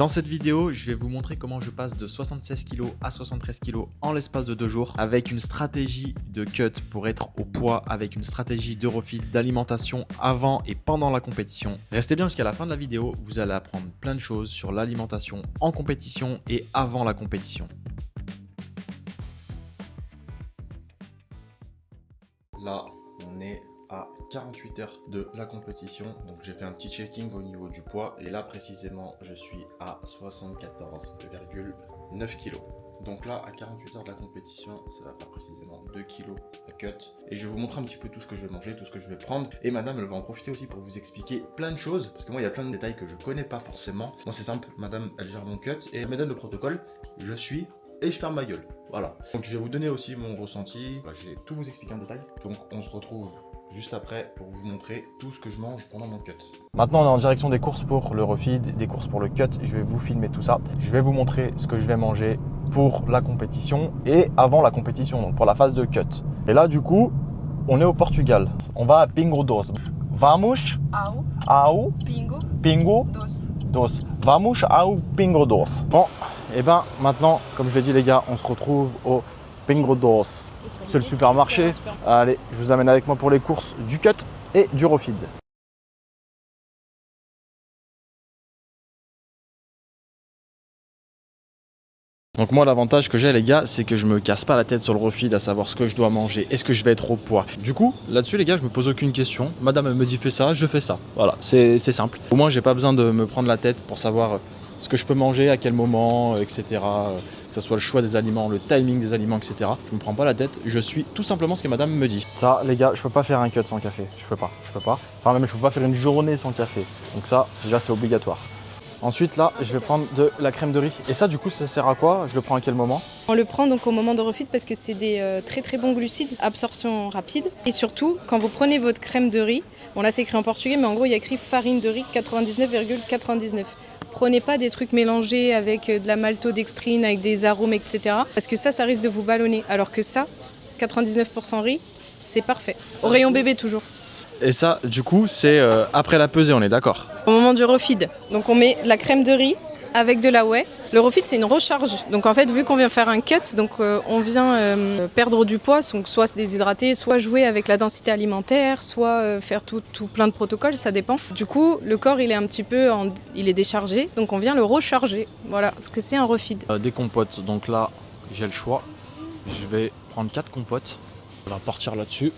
Dans cette vidéo, je vais vous montrer comment je passe de 76 kg à 73 kg en l'espace de 2 jours avec une stratégie de cut pour être au poids, avec une stratégie de refit, d'alimentation avant et pendant la compétition. Restez bien jusqu'à la fin de la vidéo, vous allez apprendre plein de choses sur l'alimentation en compétition et avant la compétition. Là, on est à 48 heures de la compétition, donc j'ai fait un petit checking au niveau du poids et là précisément je suis à 74,9 kg. Donc là à 48 heures de la compétition, ça va faire précisément 2 kg à cut et je vais vous montrer un petit peu tout ce que je vais manger, tout ce que je vais prendre, et madame elle va en profiter aussi pour vous expliquer plein de choses parce que moi il y a plein de détails que je connais pas forcément. Moi c'est simple, madame elle gère mon cut et elle me donne le protocole, je suis et je ferme ma gueule. Voilà. Donc je vais vous donner aussi mon ressenti. Je vais tout vous expliquer en détail. Donc on se retrouve juste après pour vous montrer tout ce que je mange pendant mon cut. Maintenant on est en direction des courses pour le refeed, des courses pour le cut. Je vais vous filmer tout ça. Je vais vous montrer ce que je vais manger pour la compétition et avant la compétition, donc pour la phase de cut. Et là du coup, on est au Portugal. On va à Pingo Doce. Vamos ao Pingo Doce. Vamos ao Pingo Doce. Bon, et ben maintenant, comme je l'ai dit les gars, on se retrouve au Pingo Doce. C'est le supermarché. Allez, je vous amène avec moi pour les courses du cut et du refeed. Donc moi l'avantage que j'ai les gars, c'est que je me casse pas la tête sur le refeed à savoir ce que je dois manger, est-ce que je vais être au poids. Du coup là-dessus les gars, je me pose aucune question, madame elle me dit fais ça, je fais ça, voilà, c'est simple. Au moins j'ai pas besoin de me prendre la tête pour savoir ce que je peux manger, à quel moment, etc. Que ce soit le choix des aliments, le timing des aliments, etc. Je me prends pas la tête, je suis tout simplement ce que madame me dit. Ça les gars, je peux pas faire un cut sans café, je peux pas. Enfin même je peux pas faire une journée sans café, donc ça déjà c'est obligatoire. Ensuite là, je vais prendre de la crème de riz. Et ça du coup, ça sert à quoi? Je le prends à quel moment? On le prend donc au moment de refeed parce que c'est des très bons glucides, absorption rapide. Et surtout, quand vous prenez votre crème de riz, bon là c'est écrit en portugais, mais en gros il y a écrit farine de riz 99,99. Prenez pas des trucs mélangés avec de la maltodextrine, avec des arômes, etc. Parce que ça risque de vous ballonner. Alors que ça, 99% riz, c'est parfait. Au rayon bébé toujours. Et ça, du coup, c'est après la pesée, on est d'accord? Au moment du refeed, donc on met la crème de riz avec de la whey. Le refeed, c'est une recharge. Donc en fait, vu qu'on vient faire un cut, donc on vient perdre du poids, donc soit se déshydrater, soit jouer avec la densité alimentaire, soit faire tout plein de protocoles, ça dépend. Du coup, le corps, il est un petit peu, il est déchargé, donc on vient le recharger. Voilà, ce que c'est un refeed. Des compotes, donc là, j'ai le choix. Je vais prendre 4 compotes. On va partir là-dessus.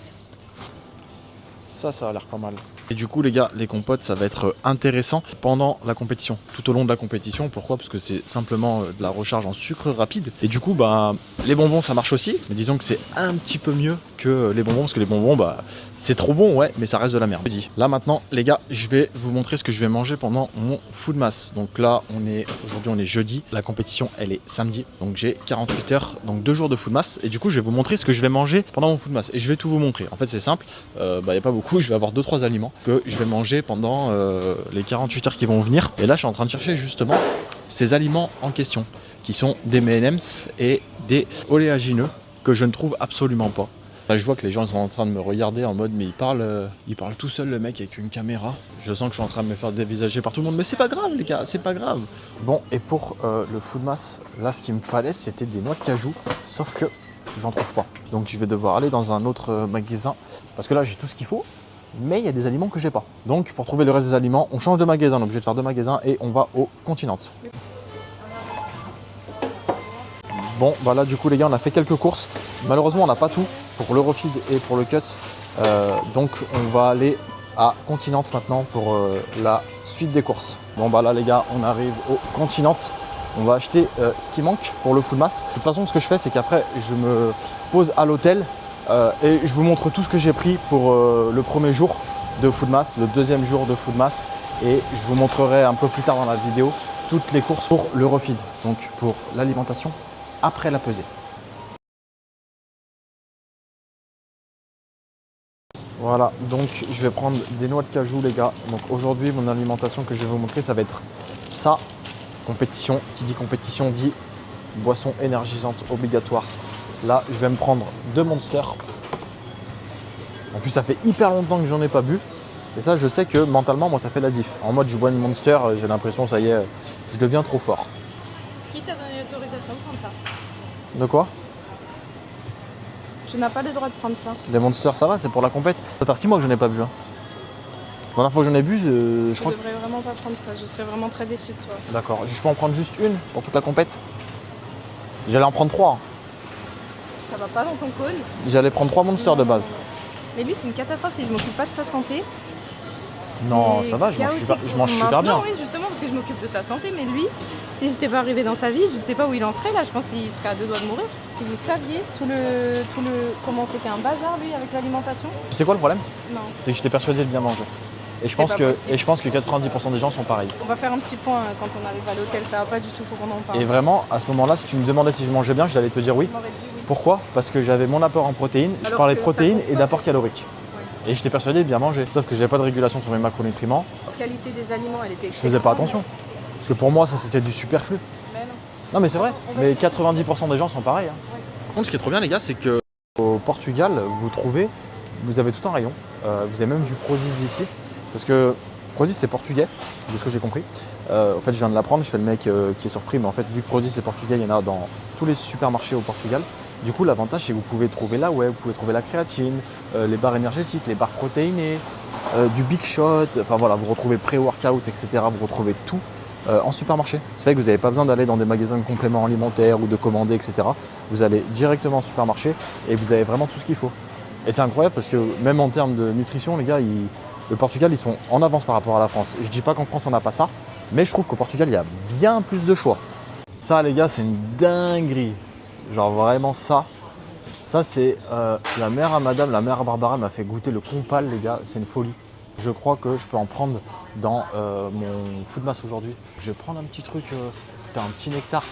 Ça a l'air pas mal. Et du coup les gars, les compotes ça va être intéressant pendant la compétition, tout au long de la compétition. Pourquoi? Parce que c'est simplement de la recharge en sucre rapide. Et du coup bah les bonbons ça marche aussi, mais disons que c'est un petit peu mieux que les bonbons, parce que les bonbons bah c'est trop bon ouais, mais ça reste de la merde. Là maintenant les gars, je vais vous montrer ce que je vais manger pendant mon food mass. Donc là aujourd'hui on est jeudi, la compétition elle est samedi, donc j'ai 48 heures, donc 2 jours de food mass. Et du coup je vais vous montrer ce que je vais manger pendant mon food mass. Et je vais tout vous montrer. En fait c'est simple, y a pas beaucoup, je vais avoir 2-3 aliments que je vais manger pendant les 48 heures qui vont venir. Et là je suis en train de chercher justement ces aliments en question, qui sont des M&M's et des oléagineux que je ne trouve absolument pas. Là, je vois que les gens sont en train de me regarder en mode mais il parle tout seul le mec avec une caméra. Je sens que je suis en train de me faire dévisager par tout le monde, mais c'est pas grave les gars, c'est pas grave. Bon, et pour le food mass, là ce qu'il me fallait c'était des noix de cajou, sauf que j'en trouve pas. Donc je vais devoir aller dans un autre magasin, parce que là j'ai tout ce qu'il faut, mais il y a des aliments que j'ai pas. Donc pour trouver le reste des aliments, on change de magasin, on est obligé de faire 2 magasins et on va au Continent. Bon bah là du coup les gars on a fait quelques courses, malheureusement on n'a pas tout pour le refeed et pour le cut, donc on va aller à Continent maintenant pour la suite des courses. Bon bah là les gars on arrive au Continent, on va acheter ce qui manque pour le full mass. De toute façon ce que je fais c'est qu'après je me pose à l'hôtel et je vous montre tout ce que j'ai pris pour le premier jour de food mass, le deuxième jour de food mass, et je vous montrerai un peu plus tard dans la vidéo toutes les courses pour le refeed, donc pour l'alimentation après la pesée. Voilà, donc je vais prendre des noix de cajou les gars. Donc aujourd'hui mon alimentation que je vais vous montrer ça va être ça, compétition. Qui dit compétition dit boisson énergisante obligatoire. Là je vais me prendre 2 Monster. En plus ça fait hyper longtemps que j'en ai pas bu. Et ça, je sais que mentalement, moi, ça fait la diff. En mode, je bois une Monster, j'ai l'impression, ça y est, je deviens trop fort. Qui t'a donné l'autorisation de prendre ça? De quoi? Tu n'as pas le droit de prendre ça. Des Monsters, ça va, c'est pour la compète. Ça fait 6 mois que je n'en ai pas bu. Hein. La dernière fois que j'en ai bu, je crois Tu devrais vraiment pas prendre ça, je serais vraiment très déçue de toi. D'accord, je peux en prendre juste une pour toute la compète. J'allais en prendre 3. Ça va pas dans ton cône. J'allais prendre 3 Monsters de base. Mais lui, c'est une catastrophe si je m'occupe pas de sa santé. Non, C'est ça va, je mange super Maintenant, bien. oui, justement, parce que je m'occupe de ta santé. Mais lui, si j'étais pas arrivée dans sa vie, je sais pas où il en serait là. Je pense qu'il serait à 2 doigts de mourir. Si vous saviez comment c'était un bazar, lui, avec l'alimentation. C'est quoi le problème? Non. C'est que j'étais persuadé de bien manger. Et je C'est pense pas que, possible. et je pense que 90% des gens sont pareils. On va faire un petit point quand on arrive à l'hôtel. Ça va pas du tout, faut qu'on en parle. Et vraiment, à ce moment-là, si tu me demandais si je mangeais bien, j'allais te dire oui. Je m'aurais dit oui. Pourquoi? Parce que j'avais mon apport en protéines, je Alors parlais que de ça protéines compte et pas. d'apport calorique. Ouais. Et j'étais persuadé de bien manger. Sauf que j'avais pas de régulation sur mes macronutriments, La qualité des aliments, elle était je faisais pas attention. Parce que pour moi, ça c'était du superflu. Mais non. Non mais c'est vrai, On va mais essayer. 90% des gens sont pareils. Hein. Ouais. Par contre, ce qui est trop bien les gars, c'est que au Portugal, vous avez tout un rayon. Vous avez même du Prozis ici. Parce que Prozis c'est portugais, de ce que j'ai compris. En fait, je viens de l'apprendre, je fais le mec qui est surpris, mais en fait, vu que Prozis c'est portugais, il y en a dans tous les supermarchés au Portugal. Du coup, l'avantage, c'est que vous pouvez trouver la whey, vous pouvez trouver la créatine, les barres énergétiques, les barres protéinées, du Big Shot, enfin voilà, vous retrouvez pré-workout, etc. Vous retrouvez tout en supermarché. C'est vrai que vous n'avez pas besoin d'aller dans des magasins de compléments alimentaires ou de commander, etc. Vous allez directement au supermarché et vous avez vraiment tout ce qu'il faut. Et c'est incroyable parce que même en termes de nutrition, les gars, le Portugal, ils sont en avance par rapport à la France. Je dis pas qu'en France, on n'a pas ça, mais je trouve qu'au Portugal, il y a bien plus de choix. Ça, les gars, c'est une dinguerie. Genre vraiment ça. Ça, c'est la mère à madame, la mère à Barbara m'a fait goûter le compal, les gars. C'est une folie. Je crois que je peux en prendre dans mon food mass aujourd'hui. Je vais prendre un petit truc, un petit nectar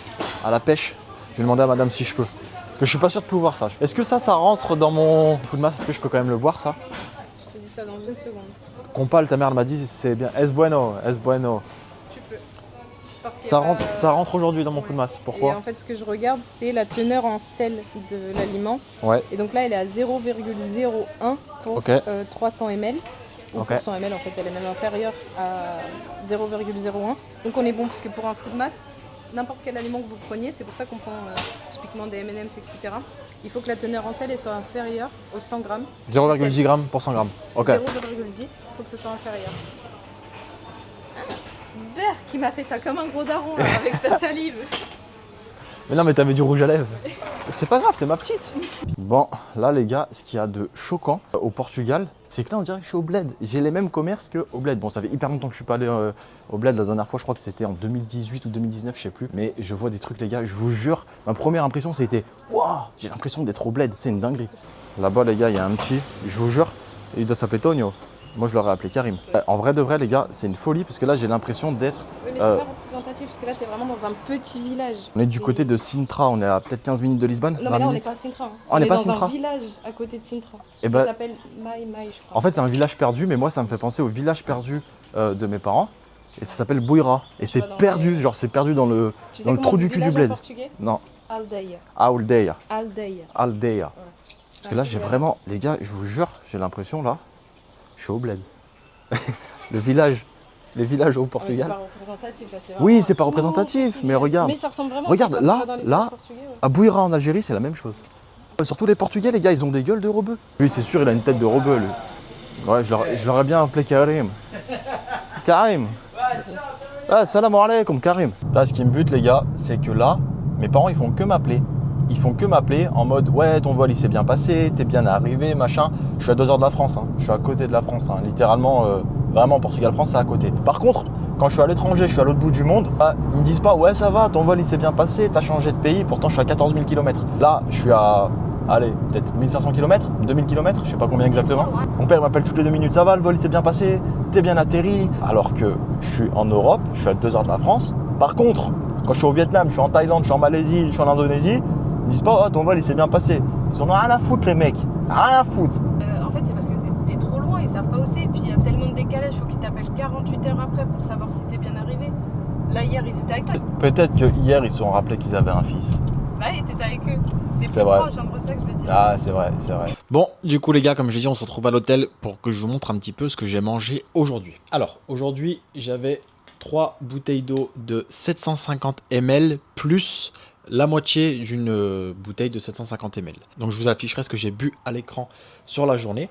à la pêche. Je vais demander à madame si je peux. Parce que je suis pas sûr de pouvoir ça. Est-ce que ça rentre dans mon food mass? Est-ce que je peux quand même le boire ça? Je te dis ça dans une seconde. Compal, ta mère elle m'a dit c'est bien. Es bueno, es bueno. Tu peux. Parce qu'il y Ça a rentre, pas- ça rentre aujourd'hui dans mon food mass. Et Pourquoi? en fait, ce que je regarde, c'est la teneur en sel de l'aliment. Ouais. Et donc là, elle est à 0,01 pour Ok. 300 ml. Ou Ok. pour 100 ml, en fait, elle est même inférieure à 0,01. Donc on est bon, parce que pour un food mass, n'importe quel aliment que vous preniez, c'est pour ça qu'on prend typiquement des M&M's, etc. Il faut que la teneur en sel elle soit inférieure aux 100 grammes. 0,10 g pour 100 g. Ok. 0,10, il faut que ce soit inférieur. Ah, Bert qui m'a fait ça comme un gros daron là, avec sa salive. Mais non, mais t'avais du rouge à lèvres. C'est pas grave, t'es ma petite. Bon, là les gars, ce qu'il y a de choquant au Portugal, c'est que là on dirait que je suis au bled. J'ai les mêmes commerces qu'au bled. Bon, ça fait hyper longtemps que je suis pas allé au bled. La dernière fois, je crois que c'était en 2018 ou 2019, je sais plus. Mais je vois des trucs les gars, je vous jure, ma première impression c'était waouh, j'ai l'impression d'être au bled. C'est une dinguerie. Là-bas les gars, il y a un petit, je vous jure, il doit s'appeler Tonio. Moi je l'aurais appelé Karim. En vrai de vrai les gars, c'est une folie parce que là j'ai l'impression d'être... Oui, mais c'est pas représentatif parce que là, t'es vraiment dans un petit village. On est du côté de Sintra, on est à peut-être 15 minutes de Lisbonne. Non, 20 mais là, on n'est minutes. pas à Sintra. Hein. On n'est pas à dans Sintra. un village à côté de Sintra. Eh Ça ben- s'appelle Mai, je crois. En fait, c'est un village perdu, mais moi, ça me fait penser au village perdu de mes parents. Et ça s'appelle Buira. Et c'est vois, dans perdu, le- genre c'est perdu dans le, Tu sais dans le comment trou on dit du cul du village en bled. portugais? Non, Aldeia. Aldeia. Aldeia. Aldeia. Parce que là, j'ai vraiment, les gars, je vous jure, j'ai l'impression là, je suis au bled. Le village, les villages au C'est Portugal. pas représentatif là, c'est Oui, vraiment c'est pas tout représentatif, petit mais village. regarde. Mais ça ressemble vraiment. Regarde, c'est comme là, tu vas dans les là. villages portugais, ouais. À Buira en Algérie, c'est la même chose. Surtout les Portugais, les gars, ils ont des gueules de rebeux. Lui, c'est sûr, il a une tête de rebeu, lui. Ouais, je l'aurais bien appelé Karim. Karim. Ah, salam alaikum, Karim. Là, ce qui me bute, les gars, c'est que là, mes parents, ils font que m'appeler. Ils font que m'appeler en mode ouais, ton vol il s'est bien passé, t'es bien arrivé, machin. Je suis à 2 heures de la France, hein. Je suis à côté de la France, hein. Littéralement, vraiment Portugal-France, c'est à côté. Par contre, quand je suis à l'étranger, je suis à l'autre bout du monde, bah, ils me disent pas ouais, ça va, ton vol il s'est bien passé, t'as changé de pays, pourtant je suis à 14 000 km. Là, je suis à, allez, peut-être 1500 km, 2000 km, je sais pas combien exactement. Mon père il m'appelle toutes les 2 minutes, ça va, le vol il s'est bien passé, t'es bien atterri. Alors que je suis en Europe, je suis à 2 heures de la France. Par contre, quand je suis au Vietnam, je suis en Thaïlande, je suis en Malaisie, je suis en Indonésie, ils me disent pas, oh, ton vol il s'est bien passé. Ils en ont rien à foutre les mecs, rien à foutre. En fait, c'est parce que t'es trop loin, ils savent pas où c'est. Et puis il y a tellement de décalage, faut qu'ils t'appellent 48 heures après pour savoir si t'es bien arrivé. Là, hier, ils étaient avec toi. Peut-être que hier ils se sont rappelés qu'ils avaient un fils. Bah oui, t'étais avec eux. C'est plus vrai. proche, en gros, ça que je veux dire. Ah, c'est vrai, c'est vrai. Bon, du coup, les gars, comme j'ai dit, on se retrouve à l'hôtel pour que je vous montre un petit peu ce que j'ai mangé aujourd'hui. Alors, aujourd'hui, j'avais 3 bouteilles d'eau de 750 ml plus la moitié d'une bouteille de 750 ml. Donc, je vous afficherai ce que j'ai bu à l'écran sur la journée.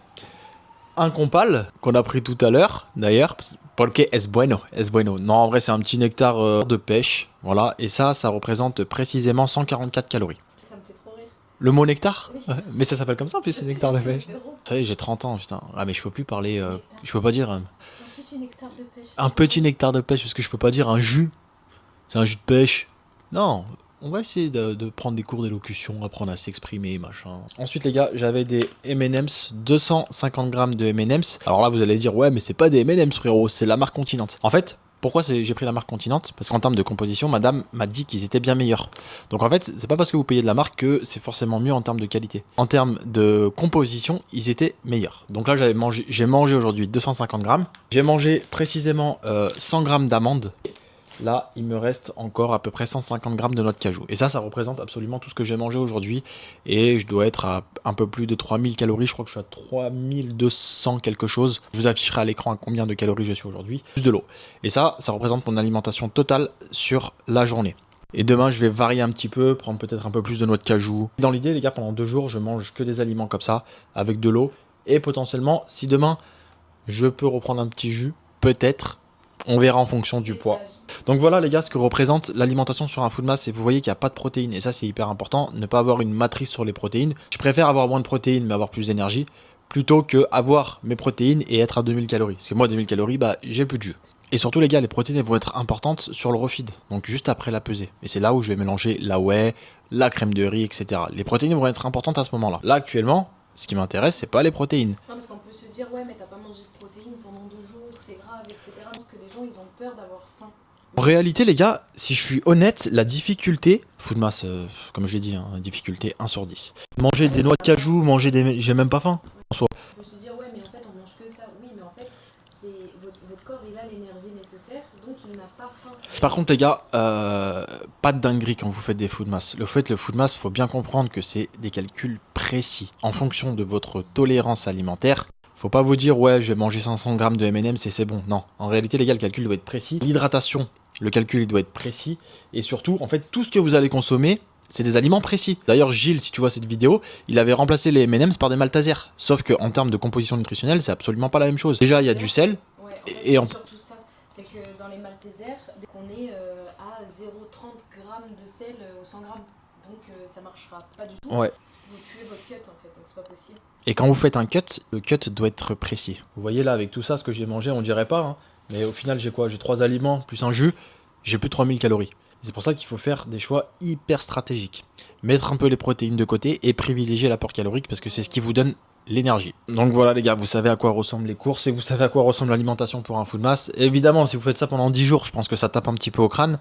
Un compal qu'on a pris tout à l'heure, d'ailleurs. Porque es bueno, es bueno. Non, en vrai, c'est un petit nectar de pêche. Voilà, et ça représente précisément 144 calories. Ça me fait trop rire. Le mot nectar? Oui. Mais ça s'appelle comme ça en plus, c'est nectar de pêche. C'est drôle. Ça y est, j'ai 30 ans, putain. Ah, mais je peux plus parler. Je peux pas dire Un petit nectar de pêche. un petit nectar de pêche parce que je peux pas dire un jus. C'est un jus de pêche. Non, on va essayer de prendre des cours d'élocution, apprendre à s'exprimer, machin. Ensuite, les gars, j'avais des M&M's, 250 grammes de M&M's. Alors là, vous allez dire, ouais, mais c'est pas des M&M's, frérot, c'est la marque Continente. En fait, pourquoi j'ai pris la marque Continente? Parce qu'en termes de composition, madame m'a dit qu'ils étaient bien meilleurs. Donc en fait, c'est pas parce que vous payez de la marque que c'est forcément mieux en termes de qualité. En termes de composition, ils étaient meilleurs. Donc là, j'ai mangé aujourd'hui 250 grammes. J'ai mangé précisément 100 grammes d'amandes. Là, il me reste encore à peu près 150 grammes de noix de cajou. Et ça représente absolument tout ce que j'ai mangé aujourd'hui. Et je dois être à un peu plus de 3000 calories. Je crois que je suis à 3200 quelque chose. Je vous afficherai à l'écran à combien de calories je suis aujourd'hui. Plus de l'eau. Et ça représente mon alimentation totale sur la journée. Et demain, je vais varier un petit peu, prendre peut-être un peu plus de noix de cajou. Dans l'idée, les gars, pendant 2 jours, je mange que des aliments comme ça, avec de l'eau. Et potentiellement, si demain, je peux reprendre un petit jus, peut-être, on verra en fonction du poids. Donc voilà les gars ce que représente l'alimentation sur un food mass, et vous voyez qu'il n'y a pas de protéines et ça c'est hyper important, ne pas avoir une matrice sur les protéines. Je préfère avoir moins de protéines mais avoir plus d'énergie plutôt que avoir mes protéines et être à 2000 calories. Parce que moi 2000 calories bah j'ai plus de jus. Et surtout les gars, les protéines elles vont être importantes sur le refeed, donc juste après la pesée. Et c'est là où je vais mélanger la whey, la crème de riz, etc. Les protéines vont être importantes à ce moment-là. Là actuellement, ce qui m'intéresse c'est pas les protéines. Non, parce qu'on peut se dire, ouais, mais t'as pas mangé de protéines pendant 2 jours, c'est grave, etc. Parce que les gens, ils ont peur d'avoir faim. En réalité, les gars, si je suis honnête, la difficulté, food mass, comme je l'ai dit, hein, difficulté 1 sur 10. Manger des noix de cajou, j'ai même pas faim. En soi. On peut se dire, ouais, mais en fait, on mange que ça. Oui, mais en fait, votre corps, il a l'énergie nécessaire, donc il n'a pas faim. Par contre, les gars, pas de dinguerie quand vous faites des food mass. Le food mass, faut bien comprendre que c'est des calculs précis. En fonction de votre tolérance alimentaire, faut pas vous dire, ouais, je vais manger 500 grammes de M&M's et c'est bon. Non, en réalité, les gars, le calcul doit être précis. L'hydratation, le calcul, il doit être précis. Et surtout, en fait, tout ce que vous allez consommer, c'est des aliments précis. D'ailleurs, Gilles, si tu vois cette vidéo, il avait remplacé les M&M's par des Maltesers. Sauf qu'en termes de composition nutritionnelle, c'est absolument pas la même chose. Déjà, il y a du sel. Ouais, en fait, et en... surtout ça, c'est que dans les Maltesers, on est à 0,30 grammes de sel aux 100 grammes. Donc ça marchera pas du tout. Ouais. Vous tuez votre cut en fait, donc c'est pas possible. Et quand vous faites un cut, le cut doit être précis. Vous voyez là, avec tout ça, ce que j'ai mangé, on dirait pas. Hein, mais au final, j'ai quoi? J'ai 3 aliments plus un jus. J'ai plus de 3000 calories. C'est pour ça qu'il faut faire des choix hyper stratégiques. Mettre un peu les protéines de côté et privilégier l'apport calorique parce que c'est ce qui vous donne l'énergie. Donc voilà les gars, vous savez à quoi ressemblent les courses et vous savez à quoi ressemble l'alimentation pour un food mass. Évidemment, si vous faites ça pendant 10 jours, je pense que ça tape un petit peu au crâne.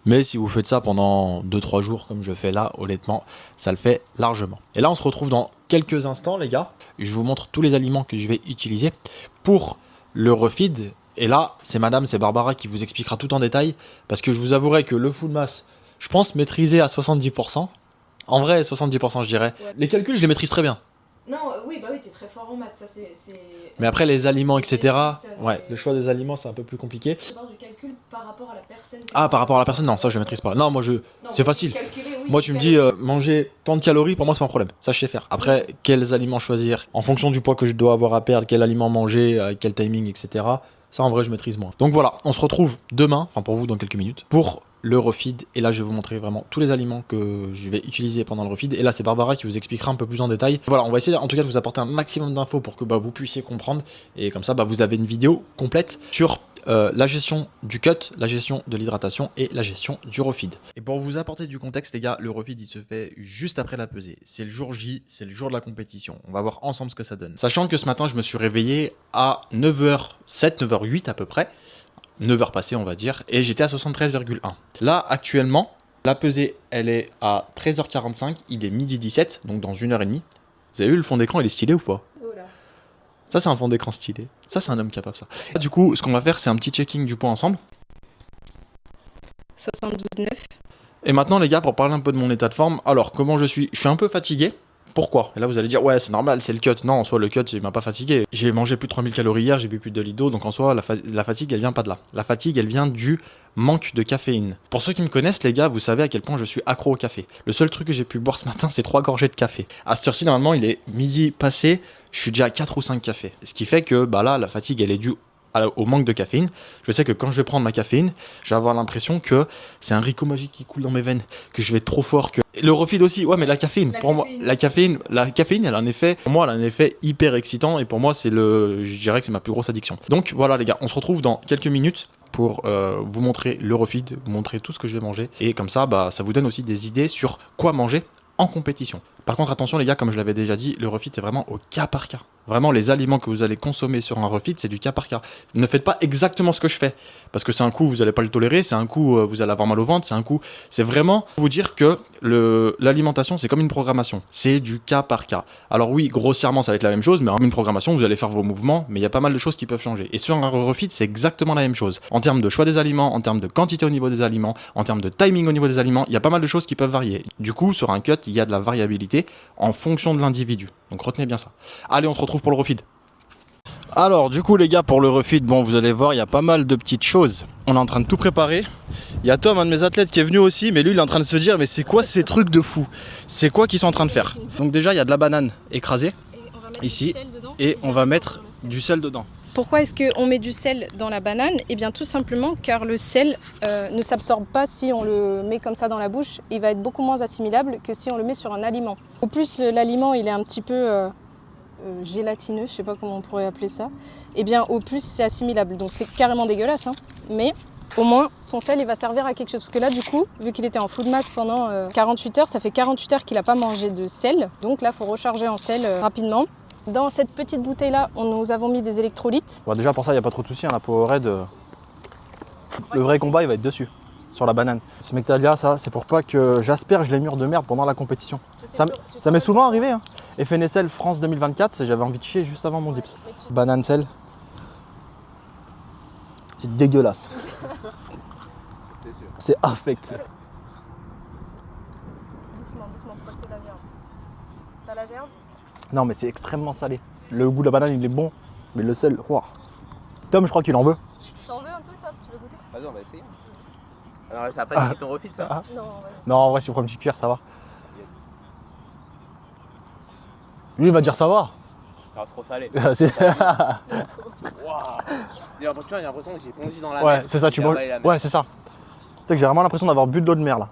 Mais si vous faites ça pendant 2-3 jours comme je fais là, honnêtement, ça le fait largement. Et là, on se retrouve dans quelques instants les gars. Je vous montre tous les aliments que je vais utiliser pour le refeed. Et là, c'est Barbara qui vous expliquera tout en détail. Parce que je vous avouerai que le full mass, je pense maîtriser à 70%. En vrai, 70% je dirais. Ouais. Les calculs, je les maîtrise très bien. Non, oui, bah oui, t'es très fort en maths, ça c'est... Mais après, les aliments, etc. Ouais, le choix des aliments, c'est un peu plus compliqué. Je parle du calcul par rapport à la personne. Ah, par rapport à la personne, non, ça je maîtrise pas. Non, moi c'est facile. Oui, moi tu me dis, manger tant de calories, pour moi c'est pas un problème. Ça je sais faire. Après, quels aliments choisir, en fonction du poids que je dois avoir à perdre, quel aliment manger, quel timing, etc. Ça en vrai je maîtrise moins. Donc voilà, on se retrouve demain, enfin pour vous dans quelques minutes, pour le refeed. Et là je vais vous montrer vraiment tous les aliments que je vais utiliser pendant le refeed. Et là c'est Barbara qui vous expliquera un peu plus en détail. Voilà, on va essayer en tout cas de vous apporter un maximum d'infos pour que vous puissiez comprendre. Et comme ça vous avez une vidéo complète sur la gestion du cut, la gestion de l'hydratation et la gestion du refeed. Et pour vous apporter du contexte les gars, le refeed il se fait juste après la pesée. C'est le jour J, c'est le jour de la compétition. On va voir ensemble ce que ça donne. Sachant que ce matin je me suis réveillé à 9h07, 9h08 à peu près. 9h passées on va dire, et j'étais à 73,1. Là actuellement, la pesée elle est à 13h45, il est midi 17, donc dans 1h30. Vous avez vu le fond d'écran, il est stylé ou pas? Ça c'est un fond d'écran stylé, ça c'est un homme capable ça. Du coup ce qu'on va faire c'est un petit checking du poids ensemble. 72,9. Et maintenant les gars, pour parler un peu de mon état de forme, alors comment je suis un peu fatigué. Pourquoi? Et là vous allez dire ouais c'est normal, c'est le cut. Non, en soi le cut il m'a pas fatigué. J'ai mangé plus de 3000 calories hier, j'ai bu plus de 2 litres d'eau, donc en soi la fatigue elle vient pas de là. La fatigue elle vient du manque de caféine. Pour ceux qui me connaissent les gars, vous savez à quel point je suis accro au café. Le seul truc que j'ai pu boire ce matin c'est 3 gorgées de café. À cette heure-ci normalement il est midi passé, je suis déjà à 4 ou 5 cafés. Ce qui fait que bah là la fatigue elle est due au manque de caféine. Je sais que quand je vais prendre ma caféine, je vais avoir l'impression que c'est un Rico magique qui coule dans mes veines, que je vais être trop fort, que le refeed aussi. Ouais, mais la caféine, moi, la caféine, elle a un effet, pour moi, elle a un effet hyper excitant et pour moi, je dirais que c'est ma plus grosse addiction. Donc voilà les gars, on se retrouve dans quelques minutes pour vous montrer le refeed, vous montrer tout ce que je vais manger et comme ça, bah, ça vous donne aussi des idées sur quoi manger en compétition. Par contre, attention les gars, comme je l'avais déjà dit, le refeed c'est vraiment au cas par cas. Vraiment, les aliments que vous allez consommer sur un refeed, c'est du cas par cas. Ne faites pas exactement ce que je fais, parce que c'est un coup vous n'allez pas le tolérer, c'est un coup vous allez avoir mal au ventre, c'est un coup, c'est vraiment vous dire que l'alimentation c'est comme une programmation, c'est du cas par cas. Alors oui, grossièrement ça va être la même chose, mais en une programmation vous allez faire vos mouvements, mais il y a pas mal de choses qui peuvent changer. Et sur un refeed c'est exactement la même chose. En termes de choix des aliments, en termes de quantité au niveau des aliments, en termes de timing au niveau des aliments, il y a pas mal de choses qui peuvent varier. Du coup, sur un cut, il y a de la variabilité en fonction de l'individu. Donc retenez bien ça. Allez, on se retrouve pour le refeed. Alors du coup les gars, pour le refeed, bon vous allez voir il y a pas mal de petites choses. On est en train de tout préparer. Il y a Tom, un de mes athlètes qui est venu aussi, mais lui il est en train de se dire mais c'est quoi ces trucs de fou? C'est quoi qu'ils sont en train de faire? Donc déjà il y a de la banane écrasée ici et on va mettre du sel dedans. Pourquoi est-ce qu'on met du sel dans la banane? Eh bien tout simplement car le sel ne s'absorbe pas si on le met comme ça dans la bouche. Il va être beaucoup moins assimilable que si on le met sur un aliment. Au plus l'aliment il est un petit peu gélatineux, je sais pas comment on pourrait appeler ça, eh bien au plus c'est assimilable. Donc c'est carrément dégueulasse, hein, mais au moins son sel il va servir à quelque chose. Parce que là du coup, vu qu'il était en food mass pendant 48 heures, ça fait 48 heures qu'il n'a pas mangé de sel. Donc là il faut recharger en sel rapidement. Dans cette petite bouteille là, nous avons mis des électrolytes. Bon, déjà pour ça il n'y a pas trop de soucis, hein, la Powerade, le vrai combat il va être dessus, sur la banane. Smectalia, ça c'est pour pas que j'asperge les murs de merde pendant la compétition. Ça m'est souvent arrivé. Hein. FNSL France 2024, j'avais envie de chier juste avant mon dips. Banane sel. C'est dégueulasse. C'est affect. Doucement, faut pas que t'aies la gerbe. T'as la gerbe? Non mais c'est extrêmement salé. Le goût de la banane il est bon, mais le sel, wow. Tom je crois qu'il en veut. T'en veux un peu toi? Tu veux goûter? Vas-y on va essayer. Alors ça va pas niquer ton refeed ça? Non, ouais. Non en vrai si tu prends une petite cuillère ça va. Lui il va dire ça va. Alors c'est trop salé. C'est- Waouh. J'ai l'impression que j'ai plongé dans la mer. ouais c'est ça, tu manges. Ouais c'est ça. Tu sais que j'ai vraiment l'impression d'avoir bu de l'eau de mer là.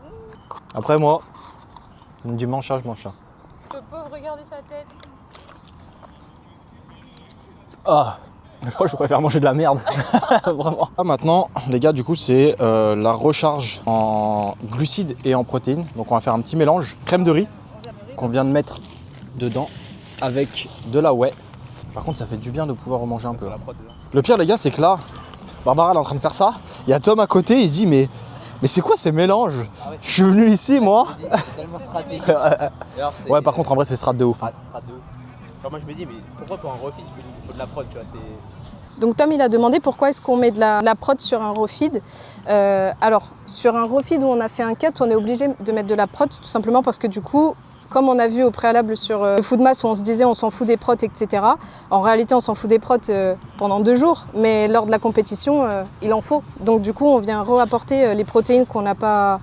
Après moi, on me dit mange ça, je mange ça. Le pauvre, regardez sa tête. Ah, je crois que je préfère manger de la merde. Vraiment. Ah, maintenant, les gars, du coup, c'est la recharge en glucides et en protéines. Donc, on va faire un petit mélange crème de riz qu'on vient de mettre dedans avec de la whey. Par contre, ça fait du bien de pouvoir en manger un peu. Le pire, les gars, c'est que là, Barbara elle est en train de faire ça. Il y a Tom à côté, il se dit mais c'est quoi ces mélanges? Je suis venu ici, moi. C'est tellement stratégique. Ouais, par contre, en vrai, c'est strat de ouf. Hein. Ah, ce sera de ouf. Genre moi je me dis mais pourquoi pour un refeed il faut de la prod, tu vois, c'est... Donc Tom il a demandé pourquoi est-ce qu'on met de la prod sur un refeed. Alors sur un refeed où on a fait un cut, on est obligé de mettre de la prod tout simplement parce que du coup, comme on a vu au préalable sur le food mass où on se disait on s'en fout des prods, etc. En réalité on s'en fout des prods pendant 2 jours, mais lors de la compétition il en faut. Donc du coup on vient réapporter les protéines qu'on n'a pas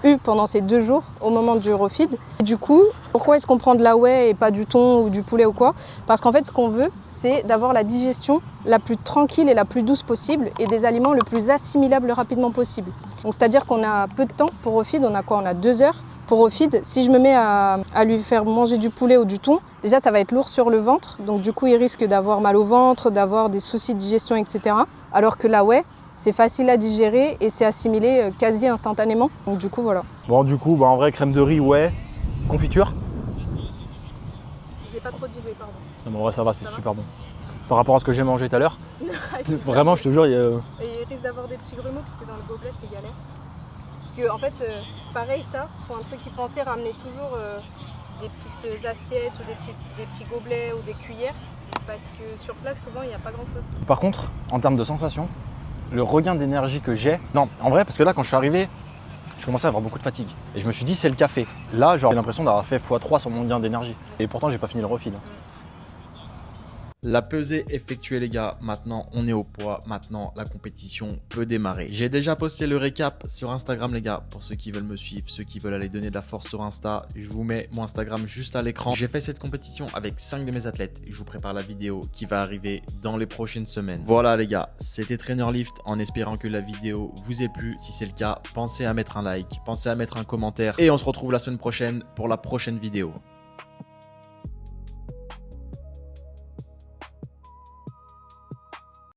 eu pendant ces 2 jours au moment du refeed. Et du coup, pourquoi est-ce qu'on prend de la whey et pas du thon ou du poulet ou quoi? Parce qu'en fait, ce qu'on veut, c'est d'avoir la digestion la plus tranquille et la plus douce possible et des aliments le plus assimilables rapidement possible. Donc c'est-à-dire qu'on a peu de temps pour refeed, on a quoi? On a 2 heures pour refeed. Si je me mets à lui faire manger du poulet ou du thon, déjà ça va être lourd sur le ventre, donc du coup il risque d'avoir mal au ventre, d'avoir des soucis de digestion, etc. Alors que la whey, c'est facile à digérer et c'est assimilé quasi instantanément. Donc du coup, voilà. Bon, du coup, en vrai, crème de riz, ouais. Confiture? J'ai pas trop dilué, pardon. Non, mais en vrai, ça va, c'est super bon. Par rapport à ce que j'ai mangé tout à l'heure, vraiment, je te jure, Et il risque d'avoir des petits grumeaux parce que dans le gobelet, c'est galère. Parce que, en fait, pareil, ça, faut un truc qui pensait ramener toujours des petites assiettes ou des petits gobelets ou des cuillères. Parce que sur place, souvent, il n'y a pas grand-chose. Par contre, en termes de sensation, le regain d'énergie que j'ai... Non, en vrai, parce que là, quand je suis arrivé, je commençais à avoir beaucoup de fatigue. Et je me suis dit, c'est le café. Là, j'ai l'impression d'avoir fait x3 sur mon gain d'énergie. Et pourtant, j'ai pas fini le refeed. La pesée effectuée les gars, maintenant on est au poids, maintenant la compétition peut démarrer. J'ai déjà posté le récap sur Instagram les gars, pour ceux qui veulent me suivre, ceux qui veulent aller donner de la force sur Insta, je vous mets mon Instagram juste à l'écran. J'ai fait cette compétition avec 5 de mes athlètes et je vous prépare la vidéo qui va arriver dans les prochaines semaines. Voilà les gars, c'était Trainer Lift en espérant que la vidéo vous ait plu. Si c'est le cas, pensez à mettre un like, pensez à mettre un commentaire et on se retrouve la semaine prochaine pour la prochaine vidéo.